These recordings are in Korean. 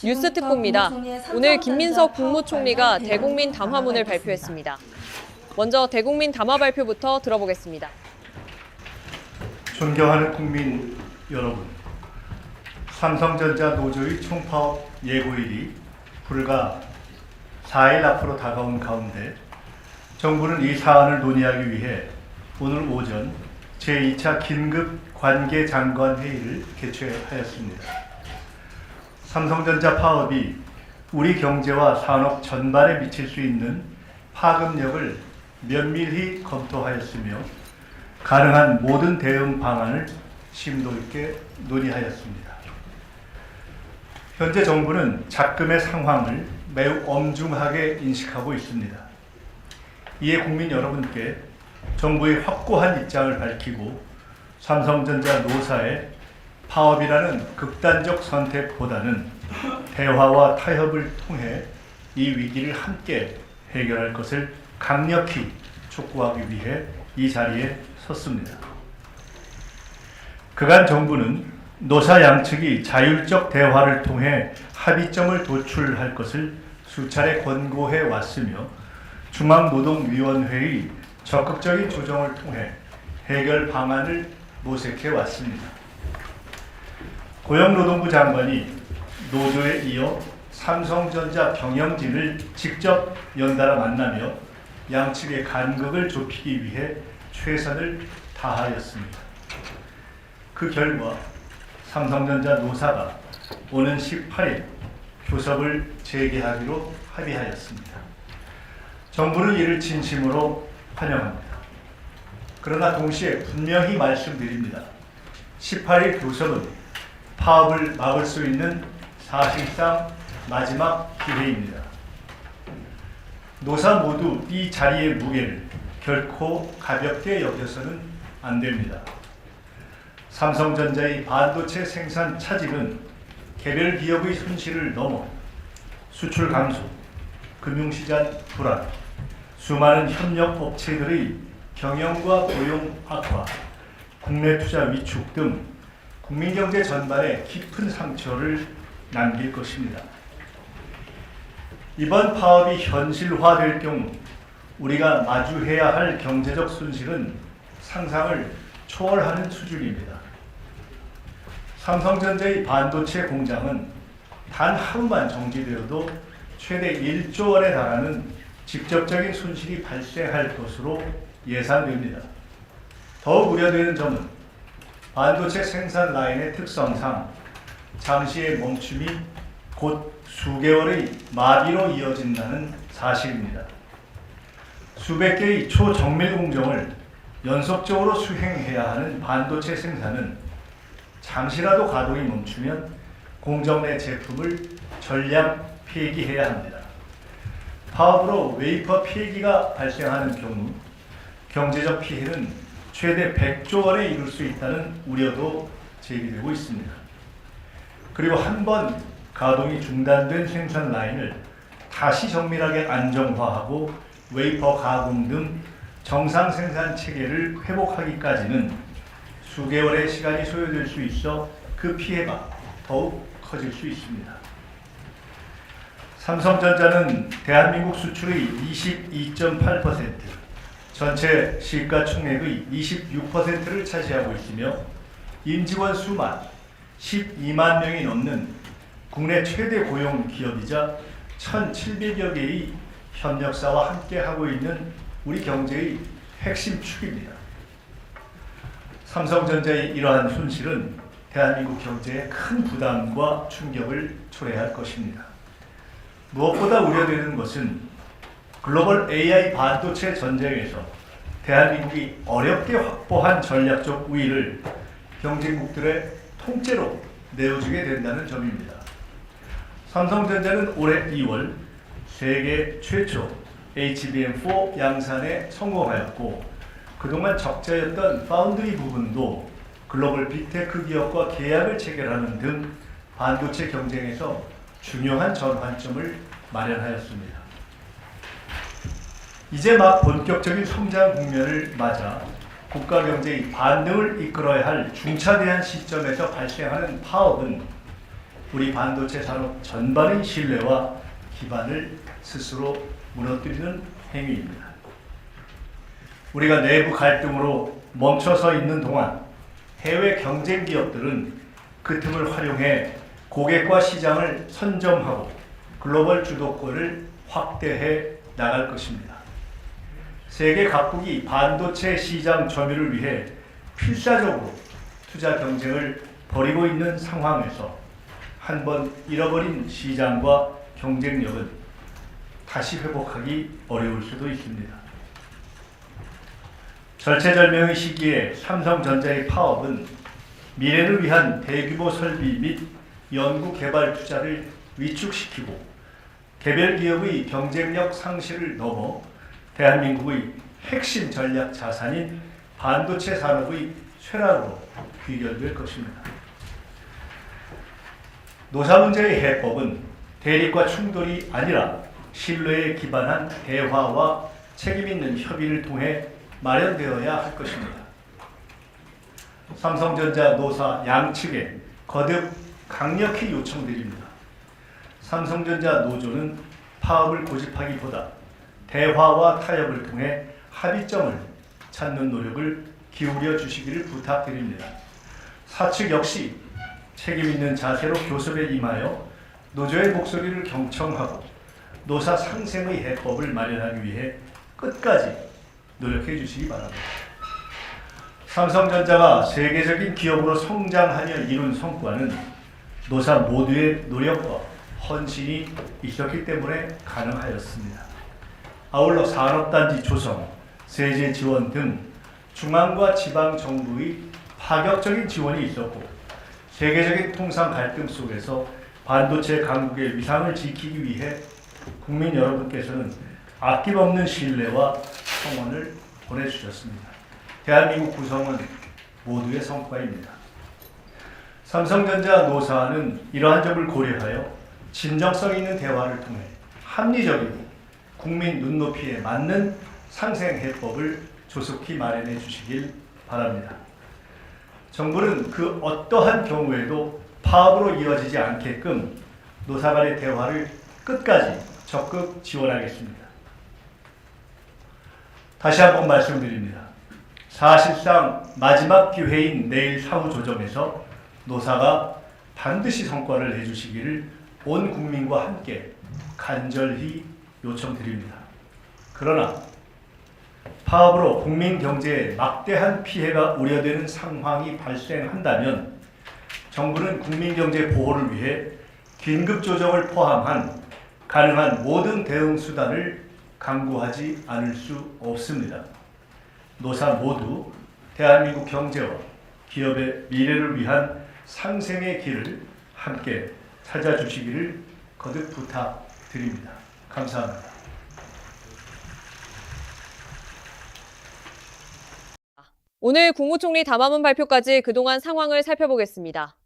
뉴스특보입니다. 오늘 김민석 국무총리가 대국민 담화문을 발표했습니다. 먼저 대국민 담화 발표부터 들어보겠습니다. 존경하는 국민 여러분, 삼성전자 노조의 총파업 예고일이 불과 4일 앞으로 다가온 가운데 정부는 이 사안을 논의하기 위해 오늘 오전 제2차 긴급 관계장관 회의를 개최하였습니다. 삼성전자 파업이 우리 경제와 산업 전반에 미칠 수 있는 파급력을 면밀히 검토하였으며 가능한 모든 대응 방안을 심도 있게 논의하였습니다. 현재 정부는 잡금의 상황을 매우 엄중하게 인식하고 있습니다. 이에 국민 여러분께 정부의 확고한 입장을 밝히고 삼성전자 노사의 파업이라는 극단적 선택보다는 대화와 타협을 통해 이 위기를 함께 해결할 것을 강력히 촉구하기 위해 이 자리에 섰습니다. 그간 정부는 노사 양측이 자율적 대화를 통해 합의점을 도출할 것을 수차례 권고해 왔으며 중앙노동위원회의 적극적인 조정을 통해 해결 방안을 모색해 왔습니다. 고용노동부 장관이 노조에 이어 삼성전자 경영진을 직접 연달아 만나며 양측의 간극을 좁히기 위해 최선을 다하였습니다. 그 결과 삼성전자 노사가 오는 18일 교섭을 재개하기로 합의하였습니다. 정부는 이를 진심으로 환영합니다. 그러나 동시에 분명히 말씀드립니다. 18일 교섭은 파업을 막을 수 있는 사실상 마지막 기회입니다. 노사 모두 이 자리의 무게를 결코 가볍게 여겨서는 안 됩니다. 삼성전자의 반도체 생산 차질은 개별 기업의 손실을 넘어 수출 감소, 금융시장 불안, 수많은 협력 업체들의 경영과 고용 악화, 국내 투자 위축 등 국민경제 전반에 깊은 상처를 남길 것입니다. 이번 파업이 현실화될 경우 우리가 마주해야 할 경제적 손실은 상상을 초월하는 수준입니다. 삼성전자의 반도체 공장은 단 하루만 정지되어도 최대 1조 원에 달하는 직접적인 손실이 발생할 것으로 예상됩니다. 더욱 우려되는 점은 반도체 생산 라인의 특성상 잠시의 멈춤이 곧 수개월의 마비로 이어진다는 사실입니다. 수백 개의 초정밀 공정을 연속적으로 수행해야 하는 반도체 생산은 잠시라도 가동이 멈추면 공정 내 제품을 전량 폐기해야 합니다. 파업으로 웨이퍼 폐기가 발생하는 경우 경제적 피해는 최대 100조 원에 이를 수 있다는 우려도 제기되고 있습니다. 그리고 한 번 가동이 중단된 생산 라인을 다시 정밀하게 안정화하고 웨이퍼 가공 등 정상 생산 체계를 회복하기까지는 수개월의 시간이 소요될 수 있어 그 피해가 더욱 커질 수 있습니다. 삼성전자는 대한민국 수출의 22.8%, 전체 시가총액의 26%를 차지하고 있으며 임직원 수만 12만 명이 넘는 국내 최대 고용 기업이자 1,700여 개의 협력사와 함께하고 있는 우리 경제의 핵심 축입니다. 삼성전자의 이러한 손실은 대한민국 경제에 큰 부담과 충격을 초래할 것입니다. 무엇보다 우려되는 것은 글로벌 AI 반도체 전쟁에서 대한민국이 어렵게 확보한 전략적 우위를 경쟁국들의 통째로 내어주게 된다는 점입니다. 삼성전자는 올해 2월 세계 최초 HBM4 양산에 성공하였고 그동안 적자였던 파운드리 부분도 글로벌 빅테크 기업과 계약을 체결하는 등 반도체 경쟁에서 중요한 전환점을 마련하였습니다. 이제 막 본격적인 성장 국면을 맞아 국가 경제의 반등을 이끌어야 할 중차대한 시점에서 발생하는 파업은 우리 반도체 산업 전반의 신뢰와 기반을 스스로 무너뜨리는 행위입니다. 우리가 내부 갈등으로 멈춰서 있는 동안 해외 경쟁 기업들은 그 틈을 활용해 고객과 시장을 선점하고 글로벌 주도권을 확대해 나갈 것입니다. 세계 각국이 반도체 시장 점유를 위해 필사적으로 투자 경쟁을 벌이고 있는 상황에서 한번 잃어버린 시장과 경쟁력은 다시 회복하기 어려울 수도 있습니다. 절체절명의 시기에 삼성전자의 파업은 미래를 위한 대규모 설비 및 연구개발 투자를 위축시키고 개별 기업의 경쟁력 상실을 넘어 대한민국의 핵심 전략 자산인 반도체 산업의 쇠락으로 귀결될 것입니다. 노사 문제의 해법은 대립과 충돌이 아니라 신뢰에 기반한 대화와 책임 있는 협의를 통해 마련되어야 할 것입니다. 삼성전자 노사 양측에 거듭 강력히 요청드립니다. 삼성전자 노조는 파업을 고집하기보다 대화와 타협을 통해 합의점을 찾는 노력을 기울여 주시기를 부탁드립니다. 사측 역시 책임 있는 자세로 교섭에 임하여 노조의 목소리를 경청하고 노사 상생의 해법을 마련하기 위해 끝까지 노력해 주시기 바랍니다. 삼성전자가 세계적인 기업으로 성장하며 이룬 성과는 노사 모두의 노력과 헌신이 있었기 때문에 가능하였습니다. 아울러 산업단지 조성, 세제 지원 등 중앙과 지방 정부의 파격적인 지원이 있었고 세계적인 통상 갈등 속에서 반도체 강국의 위상을 지키기 위해 국민 여러분께서는 아낌없는 신뢰와 성원을 보내주셨습니다. 대한민국 구성은 모두의 성과입니다. 삼성전자 노사는 이러한 점을 고려하여 진정성 있는 대화를 통해 합리적이고 국민 눈높이에 맞는 상생 해법을 조속히 마련해 주시길 바랍니다. 정부는 그 어떠한 경우에도 파업으로 이어지지 않게끔 노사 간의 대화를 끝까지 적극 지원하겠습니다. 다시 한번 말씀드립니다. 사실상 마지막 기회인 내일 사후 조정에서 노사가 반드시 성과를 내주시기를 온 국민과 함께 간절히 요청드립니다. 그러나 파업으로 국민 경제에 막대한 피해가 우려되는 상황이 발생한다면 정부는 국민 경제 보호를 위해 긴급 조정을 포함한 가능한 모든 대응 수단을 강구하지 않을 수 없습니다. 노사 모두 대한민국 경제와 기업의 미래를 위한 상생의 길을 함께 찾아주시기를 거듭 부탁드립니다. 감사합니다. 오늘 국무총리 담화문 발표까지 그동안 상황을 살펴보겠습니다.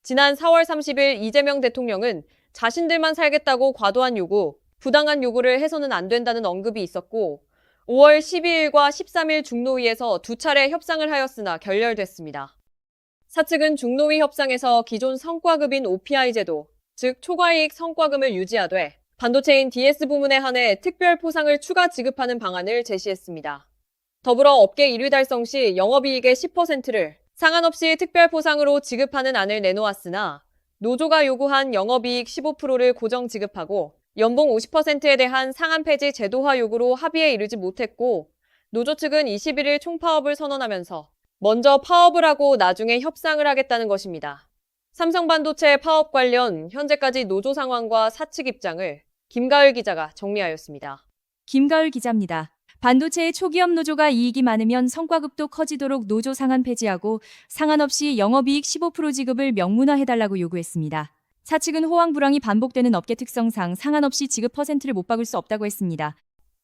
지난 4월 30일 이재명 대통령은 자신들만 살겠다고 과도한 요구, 부당한 요구를 해서는 안 된다는 언급이 있었고 5월 12일과 13일 중노위에서 두 차례 협상을 하였으나 결렬됐습니다. 사측은 중노위 협상에서 기존 성과급인 OPI 제도, 즉 초과이익 성과금을 유지하되 반도체인 DS 부문에 한해 특별 포상을 추가 지급하는 방안을 제시했습니다. 더불어 업계 1위 달성 시 영업이익의 10%를 상한없이 특별 포상으로 지급하는 안을 내놓았으나 노조가 요구한 영업이익 15%를 고정 지급하고 연봉 50%에 대한 상한 폐지 제도화 요구로 합의에 이르지 못했고 노조 측은 21일 총파업을 선언하면서 먼저 파업을 하고 나중에 협상을 하겠다는 것입니다. 삼성반도체 파업 관련 현재까지 노조 상황과 사측 입장을 김가을 기자가 정리하였습니다. 김가을 기자입니다. 반도체의 초기업 노조가 이익이 많으면 성과급도 커지도록 노조 상한 폐지하고 상한 없이 영업이익 15% 지급을 명문화해달라고 요구했습니다. 사측은 호황 불황이 반복되는 업계 특성상 상한 없이 지급 퍼센트를 못 박을 수 없다고 했습니다.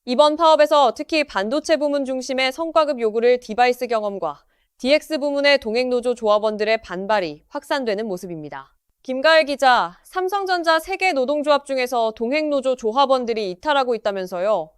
이번 파업에서 특히 반도체 부문 중심의 성과급 요구를 디바이스 경험과 DX 부문의 동행노조 조합원들의 반발이 확산되는 모습입니다. 김가을 기자, 삼성전자 세계 노동조합 중에서 동행노조 조합원들이 이탈하고 있다면서요?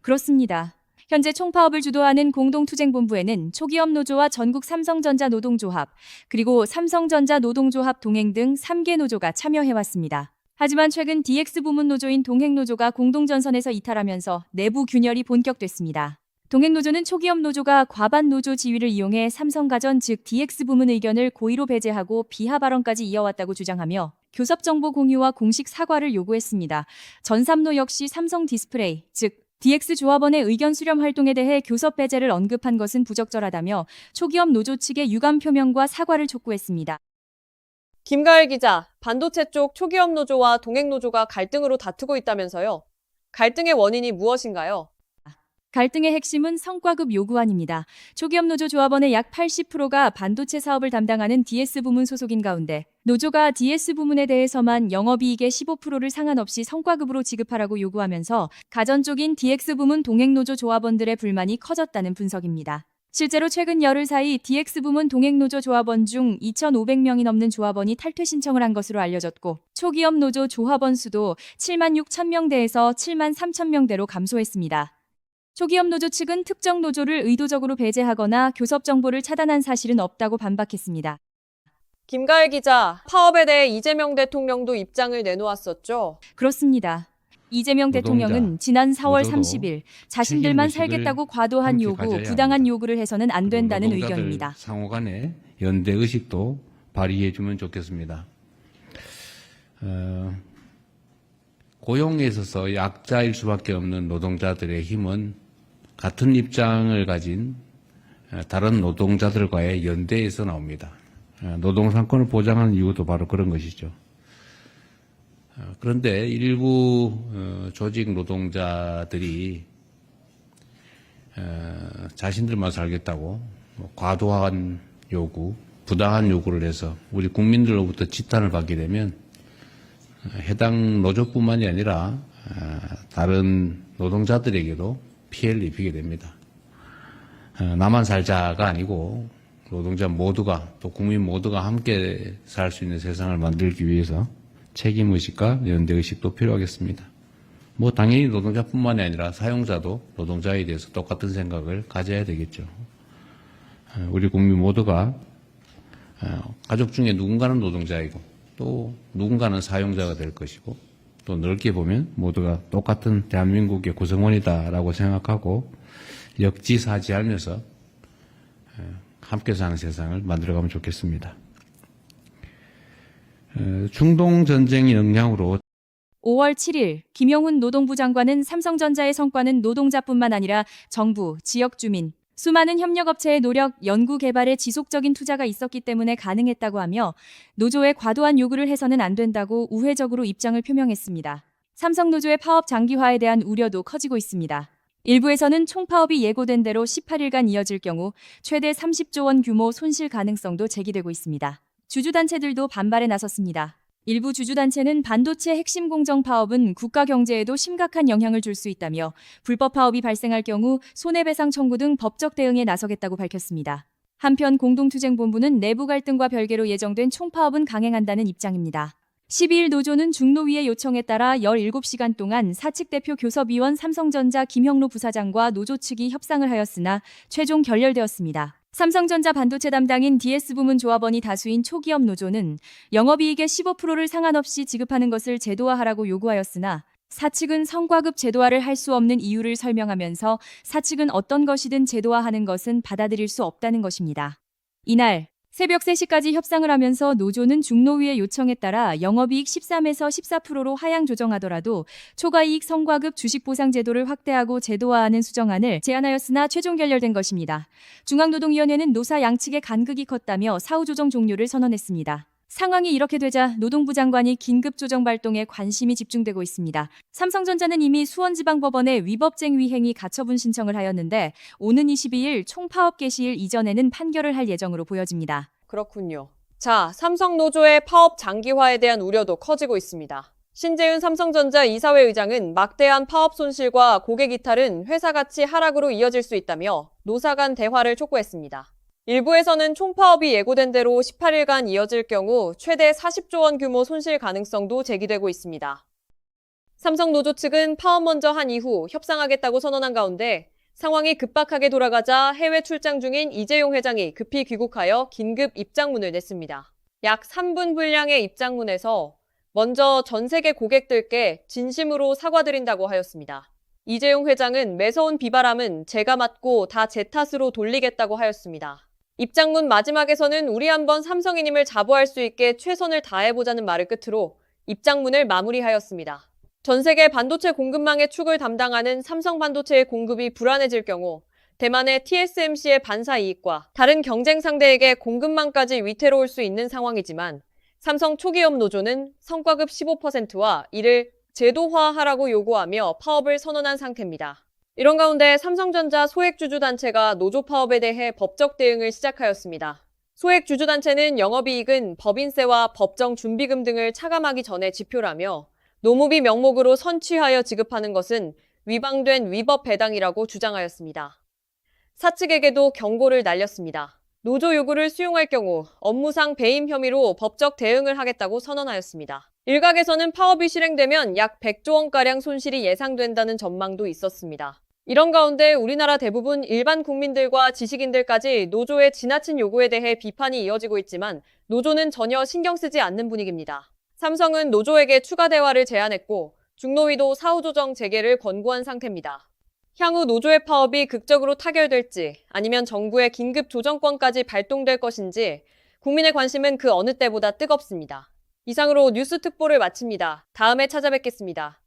그렇습니다. 현재 총파업을 주도하는 공동투쟁본부에는 초기업 노조와 전국 삼성전자 노동조합, 그리고 삼성전자 노동조합 동행 등 3개 노조가 참여해왔습니다. 하지만 최근 DX 부문 노조인 동행노조가 공동전선에서 이탈하면서 내부 균열이 본격됐습니다. 동행노조는 초기업 노조가 과반 노조 지위를 이용해 삼성가전 즉 DX 부문 의견을 고의로 배제하고 비하 발언까지 이어왔다고 주장하며 교섭 정보 공유와 공식 사과를 요구했습니다. 전삼노 역시 삼성 디스플레이 즉 DX 조합원의 의견 수렴 활동에 대해 교섭 배제를 언급한 것은 부적절하다며 초기업 노조 측의 유감 표명과 사과를 촉구했습니다. 김가을 기자, 반도체 쪽 초기업 노조와 동행노조가 갈등으로 다투고 있다면서요. 갈등의 원인이 무엇인가요? 갈등의 핵심은 성과급 요구안입니다. 초기업 노조 조합원의 약 80%가 반도체 사업을 담당하는 DS 부문 소속인 가운데 노조가 DS 부문에 대해서만 영업이익의 15%를 상관없이 성과급으로 지급하라고 요구하면서 가전 쪽인 DX 부문 동행노조 조합원들의 불만이 커졌다는 분석입니다. 실제로 최근 열흘 사이 DX 부문 동행노조 조합원 중 2,500명이 넘는 조합원이 탈퇴 신청을 한 것으로 알려졌고 초기업 노조 조합원 수도 7만 6천 명대에서 7만 3천 명대로 감소했습니다. 초기업 노조 측은 특정 노조를 의도적으로 배제하거나 교섭 정보를 차단한 사실은 없다고 반박했습니다. 김가을 기자, 파업에 대해 이재명 대통령도 입장을 내놓았었죠. 그렇습니다. 이재명 대통령은 지난 4월 노조도 30일 자신들만 책임의식을 살겠다고 과도한 함께 요구, 가져야 부당한 합니다. 요구를 해서는 안 된다는 노동자들 의견입니다. 상호 간에 연대 의식도 발휘해주면 좋겠습니다. 고용에 있어서 약자일 수밖에 없는 노동자들의 힘은 같은 입장을 가진 다른 노동자들과의 연대에서 나옵니다. 노동상권을 보장하는 이유도 바로 그런 것이죠. 그런데 일부 조직 노동자들이 자신들만 살겠다고 과도한 요구, 부당한 요구를 해서 우리 국민들로부터 지탄을 받게 되면 해당 노조뿐만이 아니라 다른 노동자들에게도 피해를 입히게 됩니다. 나만 살자가 아니고 노동자 모두가 또 국민 모두가 함께 살 수 있는 세상을 만들기 위해서 책임의식과 연대의식도 필요하겠습니다. 당연히 노동자뿐만이 아니라 사용자도 노동자에 대해서 똑같은 생각을 가져야 되겠죠. 우리 국민 모두가 가족 중에 누군가는 노동자이고 또 누군가는 사용자가 될 것이고 또 넓게 보면 모두가 똑같은 대한민국의 구성원이다라고 생각하고 역지사지하면서 함께 사는 세상을 만들어가면 좋겠습니다. 중동 전쟁의 영향으로 5월 7일 김용훈 노동부 장관은 삼성전자의 성과는 노동자뿐만 아니라 정부, 지역 주민, 수많은 협력업체의 노력, 연구 개발에 지속적인 투자가 있었기 때문에 가능했다고 하며 노조의 과도한 요구를 해서는 안 된다고 우회적으로 입장을 표명했습니다. 삼성노조의 파업 장기화에 대한 우려도 커지고 있습니다. 일부에서는 총파업이 예고된 대로 18일간 이어질 경우 최대 30조 원 규모 손실 가능성도 제기되고 있습니다. 주주단체들도 반발에 나섰습니다. 일부 주주단체는 반도체 핵심 공정 파업은 국가 경제에도 심각한 영향을 줄 수 있다며 불법 파업이 발생할 경우 손해배상 청구 등 법적 대응에 나서겠다고 밝혔습니다. 한편 공동투쟁본부는 내부 갈등과 별개로 예정된 총파업은 강행한다는 입장입니다. 12일 노조는 중노위의 요청에 따라 17시간 동안 사측 대표 교섭위원 삼성전자 김형로 부사장과 노조 측이 협상을 하였으나 최종 결렬되었습니다. 삼성전자 반도체 담당인 DS 부문 조합원이 다수인 초기업 노조는 영업이익의 15%를 상관없이 지급하는 것을 제도화하라고 요구하였으나 사측은 성과급 제도화를 할 수 없는 이유를 설명하면서 사측은 어떤 것이든 제도화하는 것은 받아들일 수 없다는 것입니다. 이날 새벽 3시까지 협상을 하면서 노조는 중노위의 요청에 따라 영업이익 13에서 14%로 하향 조정하더라도 초과이익 성과급 주식보상제도를 확대하고 제도화하는 수정안을 제안하였으나 최종 결렬된 것입니다. 중앙노동위원회는 노사 양측의 간극이 컸다며 사후 조정 종료를 선언했습니다. 상황이 이렇게 되자 노동부 장관이 긴급 조정 발동에 관심이 집중되고 있습니다. 삼성전자는 이미 수원지방법원에 위법쟁위 행위 가처분 신청을 하였는데 오는 22일 총파업 개시일 이전에는 판결을 할 예정으로 보여집니다. 그렇군요. 자, 삼성노조의 파업 장기화에 대한 우려도 커지고 있습니다. 신재윤 삼성전자 이사회 의장은 막대한 파업 손실과 고객 이탈은 회사 가치 하락으로 이어질 수 있다며 노사 간 대화를 촉구했습니다. 일부에서는 총파업이 예고된 대로 18일간 이어질 경우 최대 40조 원 규모 손실 가능성도 제기되고 있습니다. 삼성노조 측은 파업 먼저 한 이후 협상하겠다고 선언한 가운데 상황이 급박하게 돌아가자 해외 출장 중인 이재용 회장이 급히 귀국하여 긴급 입장문을 냈습니다. 약 3분 분량의 입장문에서 먼저 전 세계 고객들께 진심으로 사과드린다고 하였습니다. 이재용 회장은 매서운 비바람은 제가 맞고 다 제 탓으로 돌리겠다고 하였습니다. 입장문 마지막에서는 우리 한번 삼성이님을 자부할 수 있게 최선을 다해보자는 말을 끝으로 입장문을 마무리하였습니다. 전 세계 반도체 공급망의 축을 담당하는 삼성 반도체의 공급이 불안해질 경우 대만의 TSMC의 반사 이익과 다른 경쟁 상대에게 공급망까지 위태로울 수 있는 상황이지만 삼성 초기업 노조는 성과급 15%와 이를 제도화하라고 요구하며 파업을 선언한 상태입니다. 이런 가운데 삼성전자 소액주주단체가 노조 파업에 대해 법적 대응을 시작하였습니다. 소액주주단체는 영업이익은 법인세와 법정 준비금 등을 차감하기 전에 지표라며 노무비 명목으로 선취하여 지급하는 것은 위방된 위법 배당이라고 주장하였습니다. 사측에게도 경고를 날렸습니다. 노조 요구를 수용할 경우 업무상 배임 혐의로 법적 대응을 하겠다고 선언하였습니다. 일각에서는 파업이 실행되면 약 100조 원가량 손실이 예상된다는 전망도 있었습니다. 이런 가운데 우리나라 대부분 일반 국민들과 지식인들까지 노조의 지나친 요구에 대해 비판이 이어지고 있지만 노조는 전혀 신경 쓰지 않는 분위기입니다. 삼성은 노조에게 추가 대화를 제안했고 중노위도 사후 조정 재개를 권고한 상태입니다. 향후 노조의 파업이 극적으로 타결될지 아니면 정부의 긴급 조정권까지 발동될 것인지 국민의 관심은 그 어느 때보다 뜨겁습니다. 이상으로 뉴스 특보를 마칩니다. 다음에 찾아뵙겠습니다.